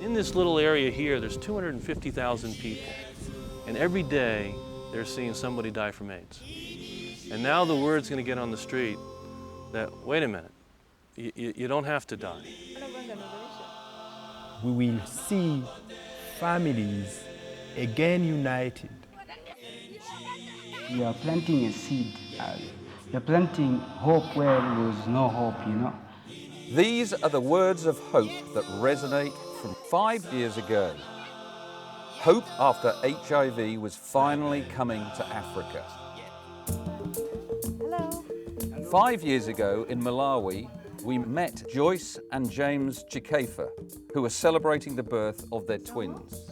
In this little area here, there's 250,000 people, and every day they're seeing somebody die from AIDS. And now the word's going to get on the street that, wait a minute, you don't have to die. We will see families again united. We are planting a seed. We are planting hope where there was no hope, you know. These are the words of hope that resonate from 5 years ago. Hope after HIV was finally coming to Africa. Hello. 5 years ago in Malawi, we met Joyce and James Chikefa, who were celebrating the birth of their twins.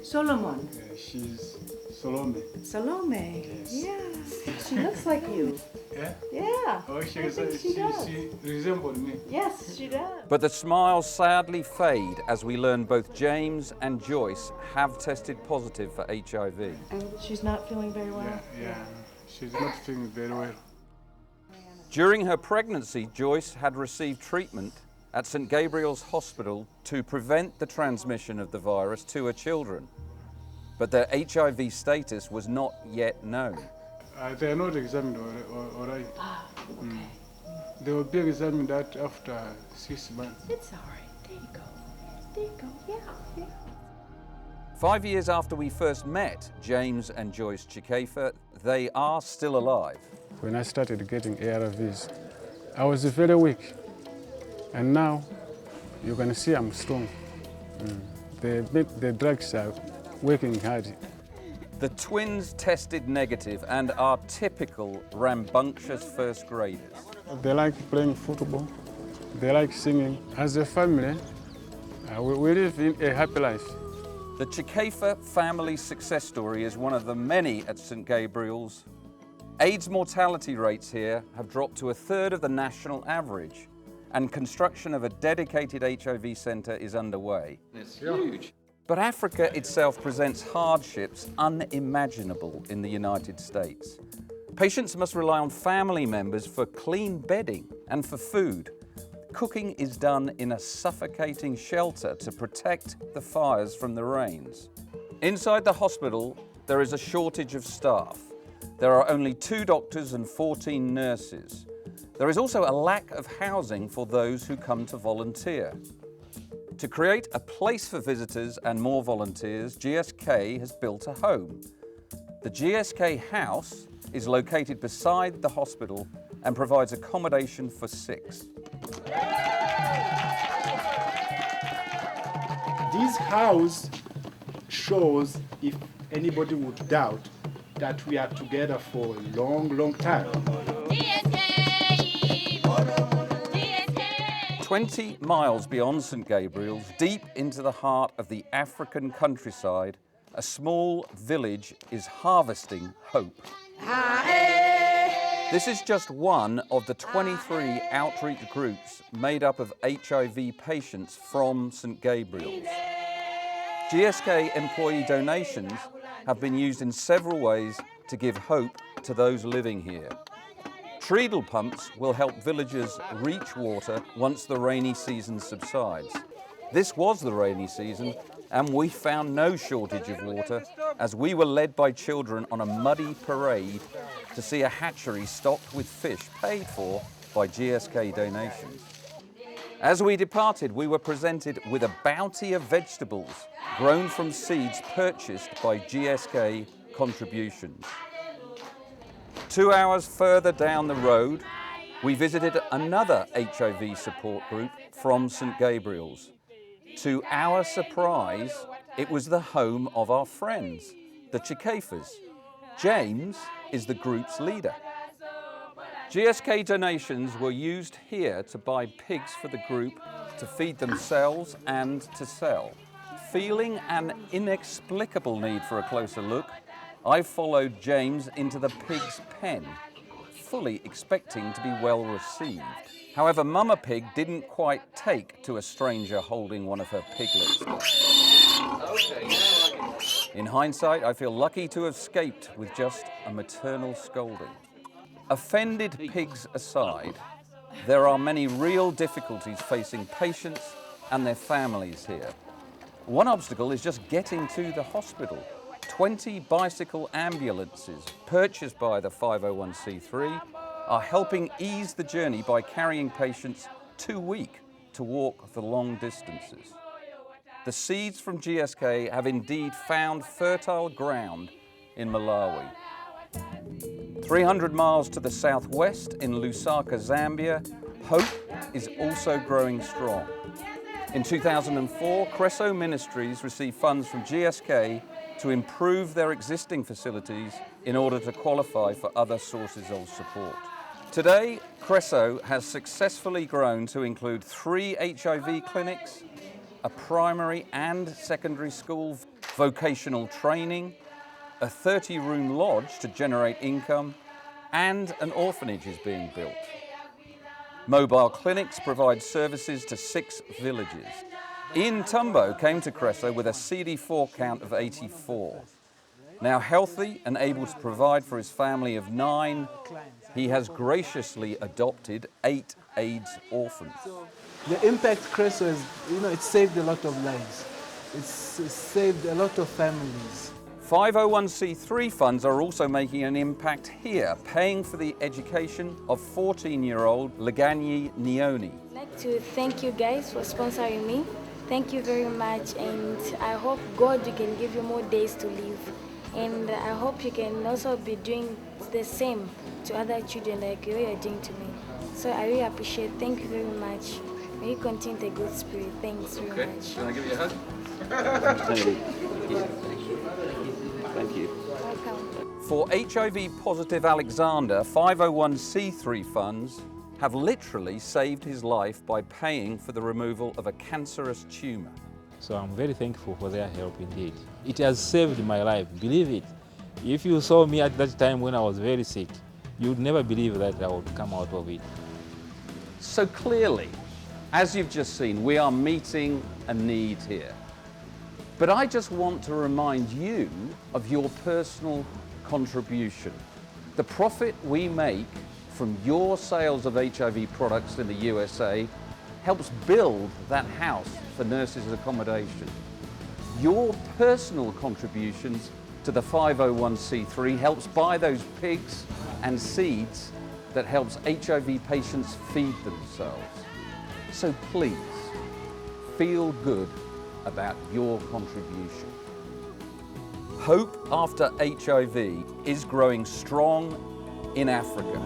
Solomon. She's Salome. Salome. Yes. She looks like you. Yeah? Yeah. Oh, she resembles me. Yes, she does. But the smiles sadly fade as we learn both James and Joyce have tested positive for HIV. And she's not feeling very well? Yeah. She's not feeling very well. During her pregnancy, Joyce had received treatment at St. Gabriel's Hospital to prevent the transmission of the virus to her children. But their HIV status was not yet known. They are not examined all right. Ah, okay. They will be examined that after 6 months. It's all right. There you go. There you go. Yeah. 5 years after we first met James and Joyce Chikefa, they are still alive. When I started getting ARVs, I was very weak. And now, you can see I'm strong. The drugs are working hard. The twins tested negative and are typical rambunctious first graders. They like playing football. They like singing. As a family, we live in a happy life. The Chikefa family success story is one of the many at St. Gabriel's. AIDS mortality rates here have dropped to 1/3 of the national average, and construction of a dedicated HIV centre is underway. It's huge. But Africa itself presents hardships unimaginable in the United States. Patients must rely on family members for clean bedding and for food. Cooking is done in a suffocating shelter to protect the fires from the rains. Inside the hospital, there is a shortage of staff. There are only 2 doctors and 14 nurses. There is also a lack of housing for those who come to volunteer. To create a place for visitors and more volunteers, GSK has built a home. The GSK house is located beside the hospital and provides accommodation for 6. This house shows, if anybody would doubt, that we are together for a long, long time. 20 miles beyond St. Gabriel's, deep into the heart of the African countryside, a small village is harvesting hope. This is just one of the 23 outreach groups made up of HIV patients from St. Gabriel's. GSK employee donations have been used in several ways to give hope to those living here. Treadle pumps will help villagers reach water once the rainy season subsides. This was the rainy season, and we found no shortage of water as we were led by children on a muddy parade to see a hatchery stocked with fish paid for by GSK donations. As we departed, we were presented with a bounty of vegetables grown from seeds purchased by GSK contributions. 2 hours further down the road, we visited another HIV support group from St. Gabriel's. To our surprise, it was the home of our friends, the Chikefas. James is the group's leader. GSK donations were used here to buy pigs for the group to feed themselves and to sell. Feeling an inexplicable need for a closer look, I followed James into the pig's pen, fully expecting to be well received. However, Mama Pig didn't quite take to a stranger holding one of her piglets. In hindsight, I feel lucky to have escaped with just a maternal scolding. Offended pigs aside, there are many real difficulties facing patients and their families here. One obstacle is just getting to the hospital. 20 bicycle ambulances purchased by the 501c3 are helping ease the journey by carrying patients too weak to walk the long distances. The seeds from GSK have indeed found fertile ground in Malawi. 300 miles to the southwest in Lusaka, Zambia, hope is also growing strong. In 2004, Cresso Ministries received funds from GSK to improve their existing facilities in order to qualify for other sources of support. Today, Cresso has successfully grown to include 3 HIV clinics, a primary and secondary school, vocational training, a 30-room lodge to generate income, and an orphanage is being built. Mobile clinics provide services to 6 villages. Ian Tumbo came to Cresso with a CD4 count of 84. Now healthy and able to provide for his family of 9, he has graciously adopted 8 AIDS orphans. The impact Cresso is, it saved a lot of lives. It's saved a lot of families. 501c3 funds are also making an impact here, paying for the education of 14-year-old Leganyi Nioni. I'd like to thank you guys for sponsoring me. Thank you very much, and I hope God can give you more days to live. And I hope you can also be doing the same to other children like you are doing to me. So I really appreciate it. Thank you very much. May you continue the good spirit. Thanks very much. Can I give you a hug? Thank you. Welcome. For HIV-positive Alexander, 501c3 funds have literally saved his life by paying for the removal of a cancerous tumour. So I'm very thankful for their help indeed. It has saved my life, believe it. If you saw me at that time when I was very sick, you'd never believe that I would come out of it. So clearly, as you've just seen, we are meeting a need here. But I just want to remind you of your personal contribution. The profit we make from your sales of HIV products in the USA helps build that house for nurses' accommodation. Your personal contributions to the 501c3 helps buy those pigs and seeds that helps HIV patients feed themselves. So please, feel good about your contribution. Hope after HIV is growing strong in Africa.